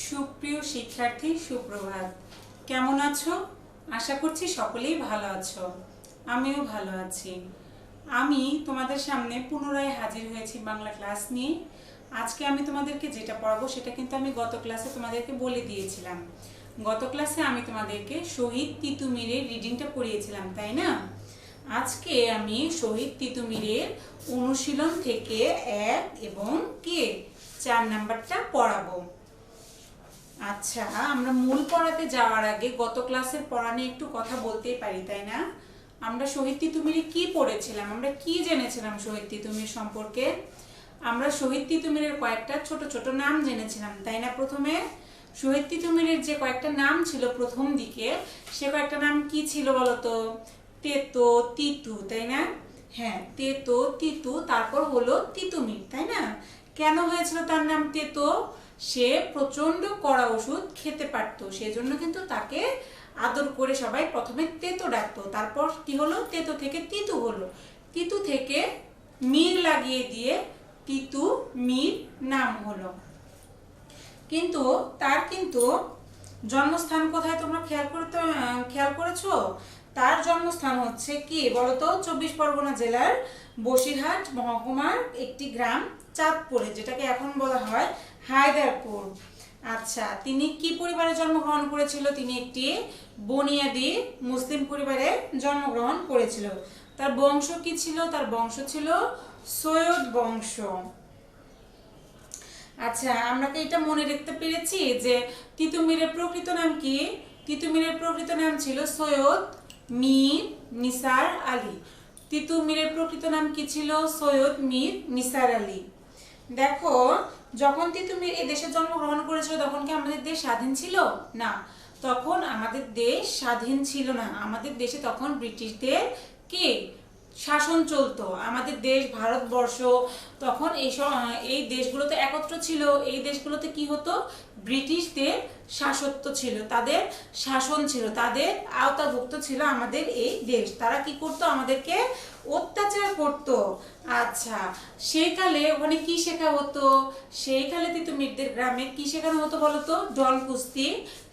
সুপ্রিয় শিক্ষার্থী সুপ্রভাত। কেমন আছো? আশা করছি সকলেই ভালো আছো। আমিও ভালো আছি। আমি তোমাদের সামনে পুনরায় হাজির হয়েছি বাংলা ক্লাস নিয়ে। আজকে আমি তোমাদেরকে যেটা পড়াবো সেটা কিন্তু আমি গত ক্লাসে তোমাদেরকে বলে দিয়েছিলাম। গত ক্লাসে আমি তোমাদেরকে শহীদ তিতুমিরের রিডিংটা পড়িয়েছিলাম, তাই না? আজকে আমি শহীদ তিতুমিরের অনুশীলন থেকে 1 এবং 4 নাম্বারটা পড়াবো। আচ্ছা, আমরা মূল পড়াতে যাওয়ার আগে গত ক্লাসের পড়া নিয়ে একটু কথা বলতেই পারি, তাই না? আমরা শহীদ তিতুমিরে কি পড়েছিলাম, আমরা কি জেনেছিলাম শহীদ তিতুমির সম্পর্কে? আমরা শহীদ তিতুমিরের কয়েকটা ছোট ছোট নাম জেনেছিলাম, তাই না? প্রথমে শহীদ তিতুমিরের যে কয়েকটা নাম ছিল প্রথম দিকে, সে কয়েকটা নাম কি ছিল বলতো? তেতো, তিতু, তাই না? হ্যাঁ, তেতো, তিতু, তারপর হলো তিতুমির, তাই না? কেন হয়েছিল তার নাম তেতো? সে প্রচন্ড কড়া ওষুধ খেতে পারতো, সেজন্য কিন্তু তাকে আদর করে সবাই প্রথমে তেতো ডাকতো। তারপর কি হলো? তেতো থেকে তিতু হলো, তিতু থেকে মির লাগিয়ে দিয়ে তিতু মির নাম হলো। কিন্তু তার জন্মস্থান কোথায় তোমরা খেয়াল করেছো? তার জন্মস্থান হচ্ছে কি বলতো? 24 পরগনা জেলার বসিরহাট মহকুমার একটি গ্রাম চাঁদপুরে, যেটাকে এখন বলা হয় হায়দারপুর। আচ্ছা, তিনি কি পরিবারে জন্মগ্রহণ করেছিল? তিনি একটি বুনিয়াদি মুসলিম পরিবারে জন্মগ্রহণ করেছিল। তার বংশ কি ছিল? তার বংশ ছিল সৈয়দ বংশ। আচ্ছা, আমরা কি এটা মনে রাখতে পেরেছি যে তিতুমিরের প্রকৃত নাম কি? তিতুমিরের প্রকৃত নাম ছিল সৈয়দ মীর নিসার আলী। তিতুমিরের প্রকৃত নাম কি ছিল? সৈয়দ মীর নিসার আলী। দেখো, যখন তিতুমির এই দেশে জন্মগ্রহণ করেছিল তখন কি আমাদের দেশ স্বাধীন ছিল? না, তখন আমাদের দেশ স্বাধীন ছিল না। আমাদের দেশে তখন ব্রিটিশদের কি শাসন চলতো। আমাদের দেশ ভারতবর্ষ তখন এই দেশগুলোতে একত্র ছিল। এই দেশগুলোতে কি হতো? ব্রিটিশদের শাসত্ব ছিল, তাদের শাসন ছিল, তাদের আওতাভুক্ত ছিল আমাদের এই দেশ। তারা কি করতো? আমাদেরকে অত্যাচার করতো। আচ্ছা, সেইকালে ওখানে কি শেখা হতো? সেইকালে তিতুমিরদের গ্রামে কি শেখানো হতো বলতো? ডন কুস্তি,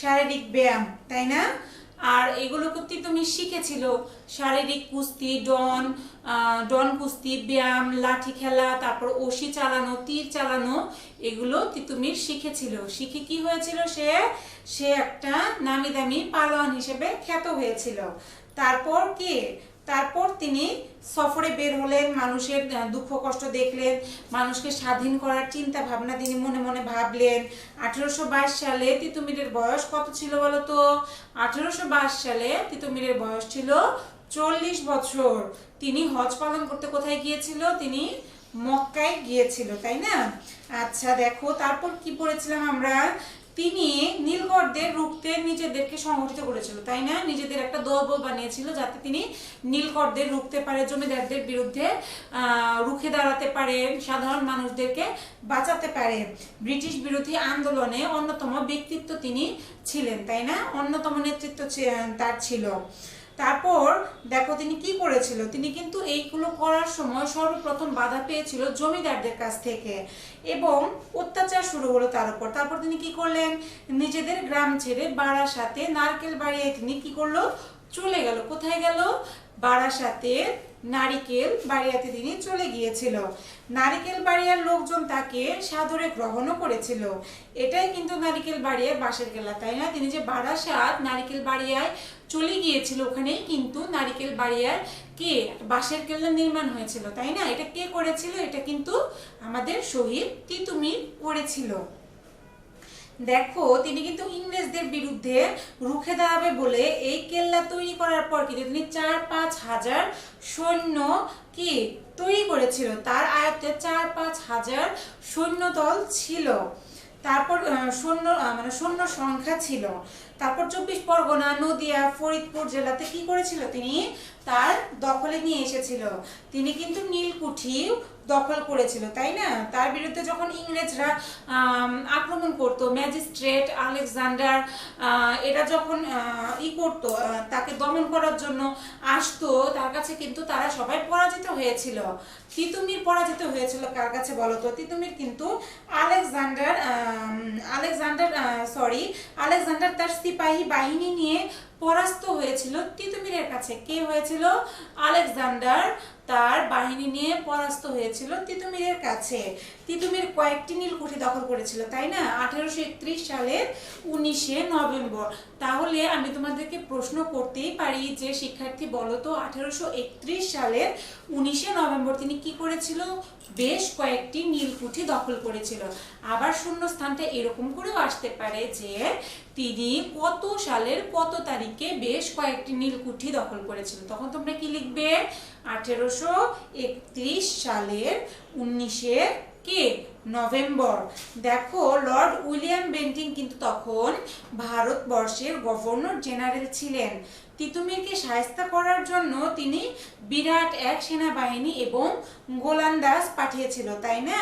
শারীরিক ব্যায়াম, তাই না? আর এগুলো তিতুমির শিখেছিল। শারীরিক কুস্তি, ডন কুস্তি, ব্যায়াম, লাঠি খেলা, তারপর ওসি চালানো, তীর চালানো, এগুলো তিতুমির শিখেছিল। শিখে কি হয়েছিল? সে একটা নামি দামি পালোয়ান হিসেবে খ্যাত হয়েছিল। তারপর তিনি সফরে বের হলেন, মানুষের দুঃখ কষ্ট দেখলেন, মানুষকে স্বাধীন করার চিন্তা ভাবনা তিনি মনে মনে ভাবলেন। 1822 সালে তিতুমিরের বয়স কত ছিল বলতো? 1822 সালে তিতুমিরের বয়স ছিল 40 বছর। তিনি হজ পালন করতে কোথায় গিয়েছিল? তিনি মক্কায় গিয়েছিল, তাই না? আচ্ছা, দেখো তারপর কি পড়েছিলাম আমরা? তিনি নীলকরদের রুখতে নিজেদেরকে সংগঠিত করেছিল, তাই না? নিজেদের একটা দল বানিয়েছিল যাতে তিনি নীলকরদের রুখতে পারে, জমিদারদের বিরুদ্ধে রুখে দাঁড়াতে পারে, সাধারণ মানুষদেরকে বাঁচাতে পারে। ব্রিটিশ বিরোধী আন্দোলনে অন্যতম ব্যক্তিত্ব তিনি ছিলেন, তাই না? অন্যতম নেতৃত্ব তার ছিল। তারপর দেখো তিনি কি করেছিল? তিনি কিন্তু এইগুলো করার সময় সর্বপ্রথম বাধা পেয়েছিল জমিদারদের কাছ থেকে এবং অত্যাচার শুরু হলো তার উপর। তারপর তিনি কি করলেন? নিজেদের গ্রাম ছেড়ে বারাসাতে নারকেল বাড়িয়ায় তিনি কি করলো? চলে গেল। কোথায় গেল? বারাসাতে নারিকেল বাড়িয়াতে তিনি চলে গিয়েছিল। নারিকেল বাড়িয়ার লোকজন তাকে সাদরে গ্রহণও করেছিল। এটাই কিন্তু নারিকেল বাড়িয়ার বাঁশের কেল্লা, তাই না? তিনি যে বারাসাত নারিকেল বাড়িয়ায় চলে গিয়েছিল, ওখানেই কিন্তু নারিকেল বাড়িয়ার বাঁশের কেল্লা নির্মাণ হয়েছিল, তাই না? এটা কে করেছিল? এটা কিন্তু আমাদের শহীদ তিতুমির করেছিল। দেখো, তিনি কিন্তু ইংরেজদের বিরুদ্ধে রুখে দাঁড়াবে বলে এই কেল্লা তৈরি করার পর কিন্তু তিনি 4-5 হাজার সৈন্য তৈরি করেছিল। তার আয়ত্তে 4-5 হাজার সৈন্যদল ছিল। তারপর সৈন্য সংখ্যা ছিল। তারপর 24 পরগনা, নদিয়া, ফরিদপুর জেলাতে কি করেছিল? তিনি তার দখলে নিয়ে এসেছিল। তিনি কিন্তু নীলকুঠি দখল করেছিল, তাই না? তার বিরুদ্ধে যখন ইংরেজরা আক্রমণ করতো, ম্যাজিস্ট্রেট আলেকজান্ডার এরা যখন করতো, তাকে দমন করার জন্য আসতো, তার কাছে কিন্তু তারা সবাই পরাজিত হয়েছিল। তিতুমির পরাজিত হয়েছিল কার কাছে বলতো? তিতুমির কিন্তু আলেকজান্ডার পরই আলেকজান্ডার তার সিপাহী বাহিনী নিয়ে পরাস্ত হয়েছিল তিতুমিরের কাছে। কে হয়েছিল? আলেকজান্ডার তার বাহিনী নিয়ে পরাস্ত হয়েছিল তিতুমিরের কাছে। তিতুমির কয়েকটি নীলকুঠি দখল করেছিল, তাই না? 1831 সালের 19শে নভেম্বর। তাহলে আমি তোমাদেরকে প্রশ্ন করতেই পারি যে শিক্ষার্থী বলো তো 1831 সালের 19শে নভেম্বর তিনি কি করেছিল? বেশ কয়েকটি নীলকুঠি দখল করেছিল। আবার শূন্যস্থানটা এরকম করেও আসতে পারে যে তিনি কত সালের কত তারিখে বেশ কয়েকটি নীলকুঠি দখল করেছিল। তখন তোমরা কি লিখবে? 1831 সালের 19শে নভেম্বর। দেখো লর্ড উইলিয়াম বেন্টিং কিন্তু তখন ভারতবর্ষের গভর্নর জেনারেল ছিলেন। তিতুমিরকে শায়েস্তা করার জন্য তিনি বিরাট এক সেনাবাহিনী এবং গোলন্দাজ পাঠিয়েছিল, তাই না?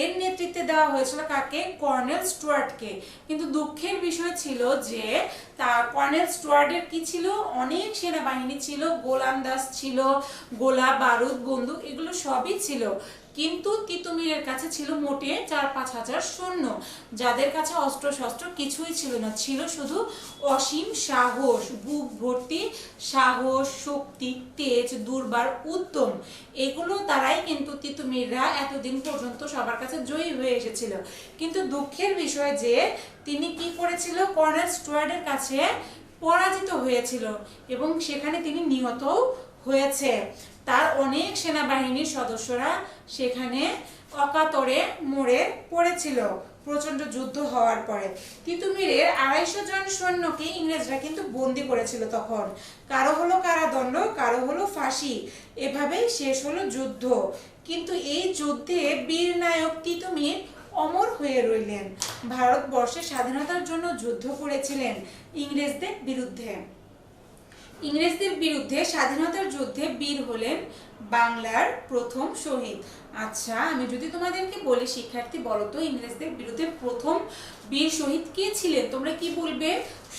এর নেতৃত্বে দেওয়া হয়েছিল কাকে? কর্নেল স্টুয়ার্টকে। কিন্তু দুঃখের বিষয় ছিল যে কর্নেল স্টুয়ার্টের কি ছিল? অনেক সেনাবাহিনী ছিল, গোলন্দাজ ছিল, গোলা বারুদ বন্দুক এগুলো সবই ছিল, কিন্তু তিতুমিরের কাছে ছিল মোটে 4-5 হাজার সৈন্য, যাদের কাছে অস্ত্র শস্ত্র কিছুই ছিল না, ছিল শুধু অসীম সাহস, বুক ভর্তি সাহস, শক্তি, তেজ, দুর্বার উদ্যম। এগুলো দ্বারাই কিন্তু তিতুমিররা এতদিন পর্যন্ত সবার কাছে জয়ী হয়ে এসেছিল। কিন্তু দুঃখের বিষয় যে তিনি কি করেছিল? কর্নেল স্টুয়ার্টের কাছে পরাজিত হয়েছিল এবং সেখানে তিনি নিহতও হয়েছে। তার অনেক সেনাবাহিনীর সদস্যরা সেখানে অকাতরে মরে পড়েছিল প্রচন্ড যুদ্ধ হওয়ার পরে। তিতুমিরের 250 জন সৈন্যকে ইংরেজরা কিন্তু বন্দী করেছিল তখন। কারো হলো কারাদণ্ড, কারো হলো ফাঁসি। এভাবেই শেষ হলো যুদ্ধ। কিন্তু এই যুদ্ধে বীর নায়ক তিতুমির অমর হয়ে রইলেন। ভারতবর্ষের স্বাধীনতার জন্য যুদ্ধ করেছিলেন ইংরেজদের বিরুদ্ধে। ইংরেজদের বিরুদ্ধে স্বাধীনতার যুদ্ধে বীর হলেন বাংলার প্রথম শহীদ। আচ্ছা, আমি যদি তোমাদেরকে বলি শিক্ষার্থী বলো তো ইংরেজদের বিরুদ্ধে প্রথম বীর শহীদ কে ছিলেন? তোমরা কি বলবে?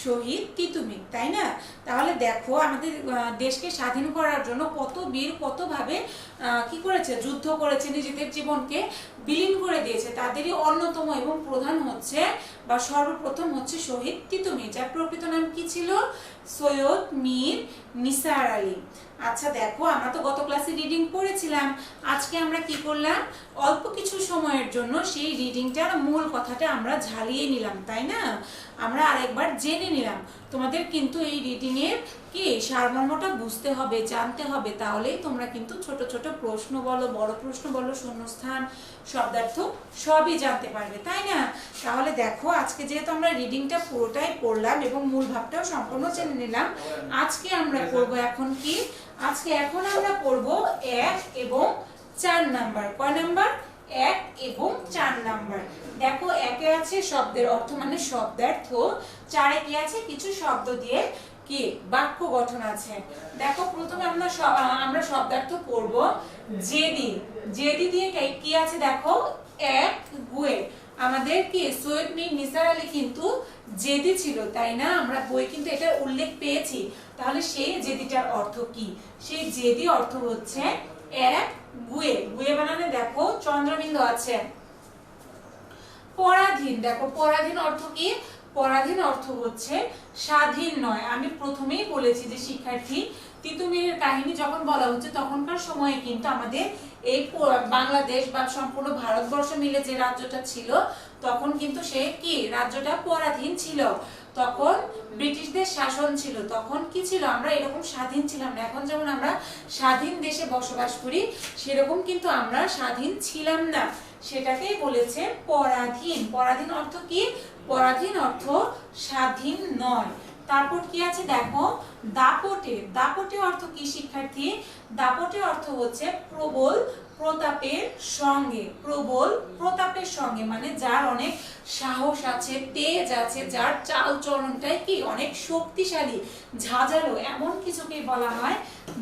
শহীদ তিতুমির, তাই না? তাহলে দেখো আমাদের দেশকে স্বাধীন করার জন্য কত বীর কতভাবে কি করেছে? যুদ্ধ করেছে, নিজেদের জীবনকে বিলীন করে দিয়েছে। তাদেরই অন্যতম এবং প্রধান হচ্ছে বা সর্বপ্রথম হচ্ছে শহীদ তিতুমির, যার প্রকৃত নাম কি ছিল? সৈয়দ মীর নিসার আলী। আচ্ছা দেখো, আমরা তো গত ক্লাসে রিডিং পড়েছিলাম, আজকে আমরা কি করলাম? অল্প কিছু সময়ের জন্য সেই রিডিংটার মূল কথাটা আমরা ঝালিয়ে নিলাম, তাই না? আমরা আরেকবার জেনে নিলাম। তোমাদের কিন্তু এই রিডিং এর কি সারমর্মটা বুঝতে হবে, জানতে হবে, তাহলেই তোমরা কিন্তু ছোট ছোট প্রশ্ন বলো, বড় প্রশ্ন বলো, শূন্যস্থান, শব্দার্থ সবই জানতে পারবে, তাই না? তাহলে দেখো আজকে যেহেতু আমরা রিডিংটা পুরোটাই পড়লাম এবং মূল ভাবটাও সম্পূর্ণ জেনে নিলাম, আজকে আমরা পড়বো এখন কি? এখন আমরা পড়বো 1 এবং 4 নাম্বার। কয় নাম্বার? 1 এবং 4 নাম্বার। দেখো 1-এ আছে শব্দের অর্থ মানে শব্দার্থ, 4-এ কি আছে? কিছু শব্দ দিয়ে কি বাক্য গঠন আছে। দেখো প্রথমে আমরা শব্দার্থ পড়ব। জেদি। জেদি দিয়ে কি আছে? দেখো এক গুয়ে। আমাদের কি সৈয়দ মীর নিসার আলী কিন্তু জেদি ছিল, তাই না? আমরা বই কিন্তু এটার উল্লেখ পেয়েছি। তাহলে সেই জেদিটার অর্থ কি? সেই জেদি অর্থ হচ্ছে এক গুয়ে। গুয়ে বানানে দেখো চন্দ্রবিন্দু আছে। পরাধীন। দেখো পরাধীন অর্থ কি? পরাধীন অর্থ হচ্ছে স্বাধীন নয়। আমি প্রথমেই বলেছি যে শিক্ষার্থী তিতুমিরের কাহিনী যখন বলা হচ্ছে তখনকার সময়ে কিন্তু আমাদের এই বাংলাদেশ বা সম্পূর্ণ ভারতবর্ষ মিলে যে রাজ্যটা ছিল তখন কিন্তু সে কি রাজ্যটা পরাধীন ছিল। তখন ব্রিটিশদের শাসন ছিল। তখন কি ছিল? আমরা এরকম স্বাধীন ছিলাম না। এখন যেমন আমরা স্বাধীন দেশে বসবাস করি সেরকম কিন্তু আমরা স্বাধীন ছিলাম না। সেটাকেই বলেছে পরাধীন। পরাধীন অর্থ কি? পরাধীন অর্থ স্বাধীন নয়। তারপর কি আছে দেখো দাপটে। দাপটে অর্থ কি শিক্ষার্থী? দাপটে অর্থ হচ্ছে প্রবল প্রতাপের সঙ্গে। প্রবল প্রতাপের সঙ্গে মানে যার অনেক সাহস আছে, তেজ আছে, যার চাল চলনটাই কি অনেক শক্তিশালী, ঝাঁঝালো, এমন কিছুকে বলা হয়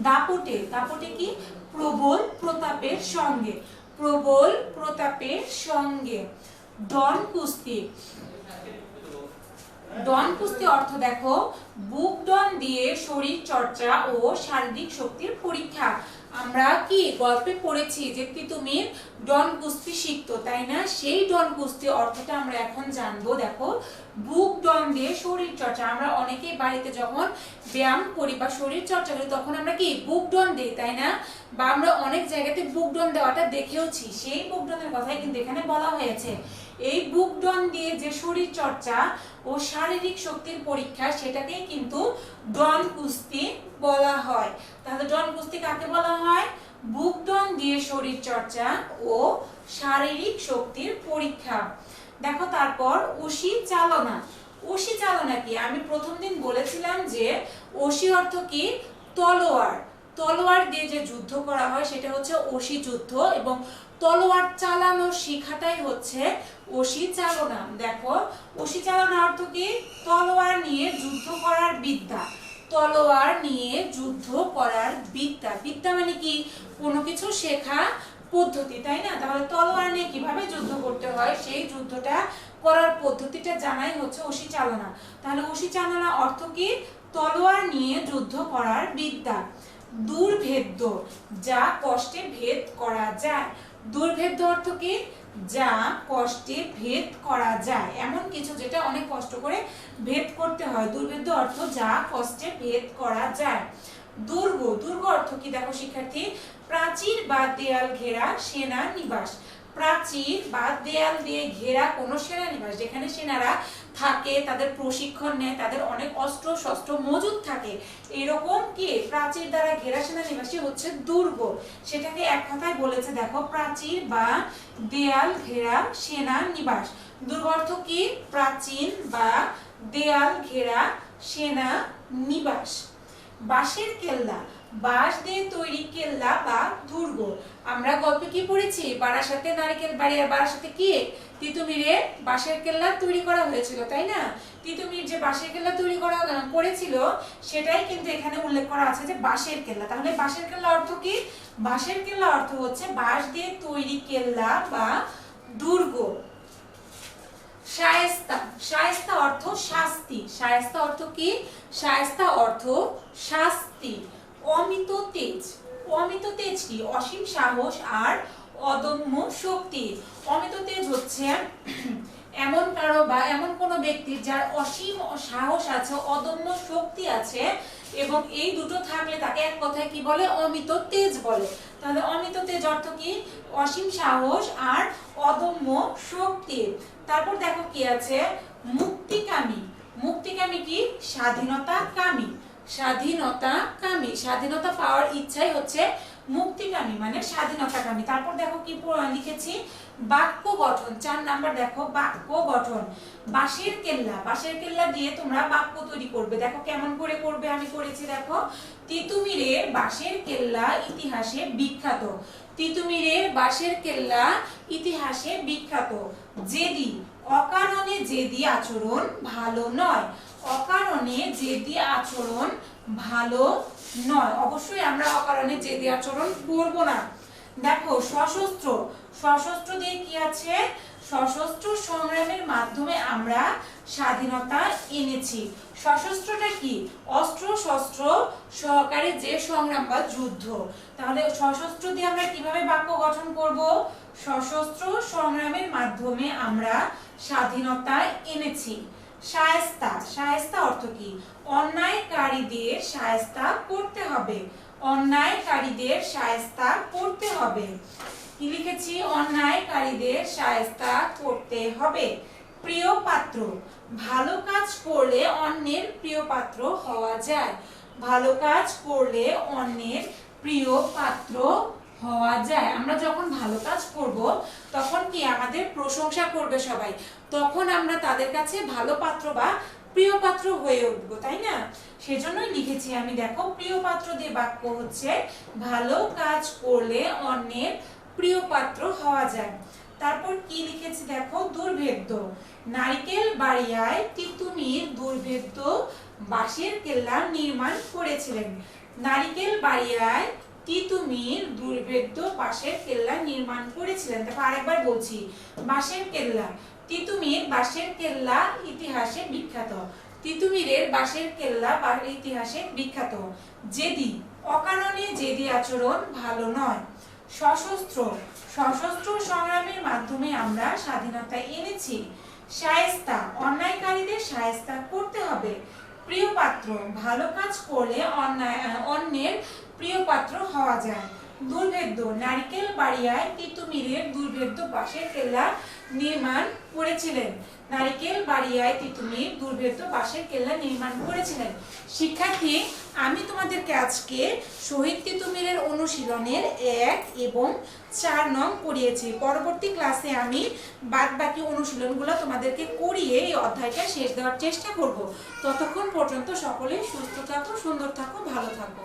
দাপটে। দাপটে কি? প্রবল প্রতাপের সঙ্গে। প্রবল প্রতাপের সঙ্গে। ডন কুস্তি। ডন কুস্তি অর্থ দেখো বুক ডন দিয়ে শরীর চর্চা ও শারীরিক শক্তির পরীক্ষা। আমরা কি গল্পে পড়েছি যে তিতুমির ডন কুস্তি শিখতো, তাই না? সেই ডন কুস্তি অর্থটা আমরা এখন জানবো। দেখো, বুক ডন দিয়ে শরীর চর্চা। আমরা অনেকেই বাড়িতে যখন ব্যায়াম করি বা শরীর চর্চা করি তখন আমরা কি বুক ডন দিই, তাই না? বা আমরা অনেক জায়গাতে বুক ডন দেওয়াটা দেখেওছি। সেই বুক ডনের কথাই কিন্তু এখানে বলা হয়েছে। এই বুক ডন দিয়ে যে শরীর চর্চা ও শারীরিক শক্তির পরীক্ষা, সেটাকেই কিন্তু ডন কুস্তি বলা হয়। তাহলে ডন কুস্তি কাকে বলা হয়? বুক ডন দিয়ে শরীর চর্চা ও শারীরিক শক্তির পরীক্ষা। দেখো তারপর অসি চালনা। অসি চালনা কি? আমি প্রথম দিন বলেছিলাম যে অসি অর্থ কি? তলোয়ার। তলোয়ার দিয়ে যে যুদ্ধ করা হয় সেটা হচ্ছে অসি যুদ্ধ, এবং তলোয়ার চালানোর শিখাটাই হচ্ছে অসি চালনা। দেখো, অসি চালনা অর্থ কি? তলোয়ার নিয়ে যুদ্ধ করার বিদ্যা। তলোয়ার নিয়ে যুদ্ধ করার বিদ্যা। বিদ্যা মানে কি? কোনো কিছু শেখা পদ্ধতি, তাই না? তাহলে তলোয়ার নিয়ে কিভাবে যুদ্ধ করতে হয় সেই যুদ্ধটা করার পদ্ধতিটা জানাই হচ্ছে অসি চালনা। তাহলে অসি চালনা অর্থ কি? তলোয়ার নিয়ে যুদ্ধ করার বিদ্যা। দুর্ভেদ্য, যা কষ্টে ভেদ করা যায়। দুর্ভেদ্য অর্থ কি? যা কষ্টে ভেদ করা যায়, এমন কিছু যেটা অনেক কষ্ট করে ভেদ করতে হয়। দুর্ভেদ্য অর্থ যা কষ্টে ভেদ করা যায়। দুর্গ। দুর্গ অর্থ কি? দেখো শিক্ষার্থী, প্রাচীর বা দেয়াল ঘেরা সেনা নিবাস। প্রাচীর বা দেয়াল দিয়ে ঘেরা কোনো সেনানিবাস, যেখানে সেনারা থাকে, তাদের প্রশিক্ষণ নেয়, তাদের অনেক অস্ত্র শস্ত্র মজুদ থাকে, এরকম কি প্রাচীর দ্বারা ঘেরা সেনানিবাসই হচ্ছে দুর্গ। সেটাকে এক কথায় বলেছে, দেখো, প্রাচীর বা দেয়াল ঘেরা সেনা নিবাস। দুর্গ অর্থ কি? প্রাচীন বা দেয়াল ঘেরা সেনা নিবাস। বাঁশের কেল্লা। বাঁশ দিয়ে তৈরি কেল্লা বা দুর্গ। আমরা গল্পে কি পড়েছি? বারাসাতে নারকেল বাড়ি, আর বারাসাতে কি তিতুমিরে বাঁশের কেল্লা তৈরি করা হয়েছিল, তাই না? তিতুমির যে বাঁশের কেল্লা তৈরি করেছিল সেটাই কিন্তু এখানে উল্লেখ করা আছে যে বাঁশের কেল্লা। তাহলে বাঁশের কেল্লা অর্থ কি? বাঁশের কেল্লা অর্থ হচ্ছে বাঁশ দিয়ে তৈরি কেল্লা বা দুর্গ। শায়েস্তা। শায়েস্তা অর্থ শাস্তি। শায়েস্তা অর্থ কি? শায়েস্তা অর্থ শাস্তি। অমিত তেজ। অমিত তেজ কি? অসীম সাহস আর অদম্য শক্তি। অমিত তেজ হচ্ছে এমন কারো বা এমন কোনো ব্যক্তির যার অসীম সাহস আছে, অদম্য শক্তি আছে, এবং এই দুটো থাকলে তাকে এক কথায় কি বলে? অমিত তেজ বলে। তাহলে অমিত তেজ অর্থ কি? অসীম সাহস আর অদম্য শক্তি। তারপর দেখো কি আছে? মুক্তিকামী। মুক্তিকামী কি? স্বাধীনতা কামী। স্বাধীনতা কামী, স্বাধীনতা পাওয়ার ইচ্ছাই হচ্ছে মুক্তিকামী, মানে স্বাধীনতাকামী। তারপর দেখো কি লিখেছি? বাক্য গঠন। 4 নাম্বার দেখো, বাক্য গঠন। বাঁশের কেল্লা। বাঁশের কেল্লা দিয়ে তোমরা বাক্য তৈরি করবে। দেখো কেমন করে করবে, আমি করেছি। দেখো, তিতুমিরের বাঁশের কেল্লা ইতিহাসে বিখ্যাত। তিতুমিরের বাঁশের কেল্লা ইতিহাসে বিখ্যাত। জেদি। অকারণে জেদি আচরণ ভালো নয়। অকারণে জেদি আচরণ ভালো নয়। অবশ্যই আমরা অকারণে জেদি আচরণ করব না। দেখো, সশস্ত্র। সশস্ত্র দিয়ে কি আছে? সশস্ত্র সংগ্রামের মাধ্যমে আমরা স্বাধীনতা এনেছি। সশস্ত্রটা কি? অস্ত্র শস্ত্র সহকারে যে সংগ্রাম বা যুদ্ধ। তাহলে সশস্ত্র দিয়ে আমরা কিভাবে বাক্য গঠন করব? সশস্ত্র সংগ্রামের মাধ্যমে আমরা স্বাধীনতা এনেছি। শায়েস্তা। শায়েস্তা অর্থ কি? অন্যায়কারীদের শায়েস্তা করতে হবে। অন্যায়কারীদের শায়েস্তা করতে হবে। কি লিখেছি? অন্যায়কারীদের শায়েস্তা করতে হবে। প্রিয় পাত্র। ভালো কাজ করলে অন্যের প্রিয় পাত্র হওয়া যায়। ভালো কাজ করলে অন্যের প্রিয় পাত্র হওয়া যায়। আমরা যখন ভালো কাজ করব তখন কি আমাদের প্রশংসা করবে সবাই, তখন আমরা তাদের কাছে ভালো পাত্র বা প্রিয় পাত্র হয়ে উঠবো, তাই না? সেজন্যই লিখেছি আমি। দেখো, প্রিয় পাত্র দিয়ে বাক্য হচ্ছে ভালো কাজ করলে অন্যের প্রিয় পাত্র হওয়া যায়। তারপর কি লিখেছি? দেখো, দুর্ভেদ্য। নারকেল বাড়িয়ায় তিতুমির দুর্ভেদ্য বাঁশের কেল্লা নির্মাণ করেছিলেন। নারকেল বাড়িয়ায় তিতুমির দুর্ভেদ্য বাঁশের কেল্লা নির্মাণ করেছিলেন। দেখো আরেকবার বলছি, বাঁশের কেল্লা। তিতুমির বাঁশের কেল্লা ইতিহাসে বিখ্যাত। তিতুমিরের বাঁশের কেল্লা ইতিহাসে বিখ্যাত। জেদি। অকারণে জেদি আচরণ ভালো নয়। সশস্ত্র, সশস্ত্র সংগ্রামের মাধ্যমে আমরা স্বাধীনতা এনেছি। শায়েস্তা, অন্যায়কারীদের শায়েস্তা করতে হবে। প্রিয়পাত্র, ভালো কাজ করলে অন্যের প্রিয়পাত্র হওয়া যায়। দুর্ভেদ্য, নারকেল বাড়িয়ায় তিতুমিরের দুর্ভেদ্য বাঁশের কেল্লা নির্মাণ করেছিলেন। নারকেল বাড়িয়ায় তিতুমির দুর্ভেদ্য বাঁশের কেল্লা নির্মাণ করেছিলেন। শিক্ষার্থী, আমি তোমাদেরকে আজকে শহীদ তিতুমিরের অনুশীলনের 1 এবং 4 নং করিয়েছি। পরবর্তী ক্লাসে আমি বাদ বাকি অনুশীলনগুলো তোমাদেরকে করিয়ে এই অধ্যায়টা শেষ দেওয়ার চেষ্টা করব। ততক্ষণ পর্যন্ত সকলেই সুস্থ থাকো, সুন্দর থাকো, ভালো থাকো।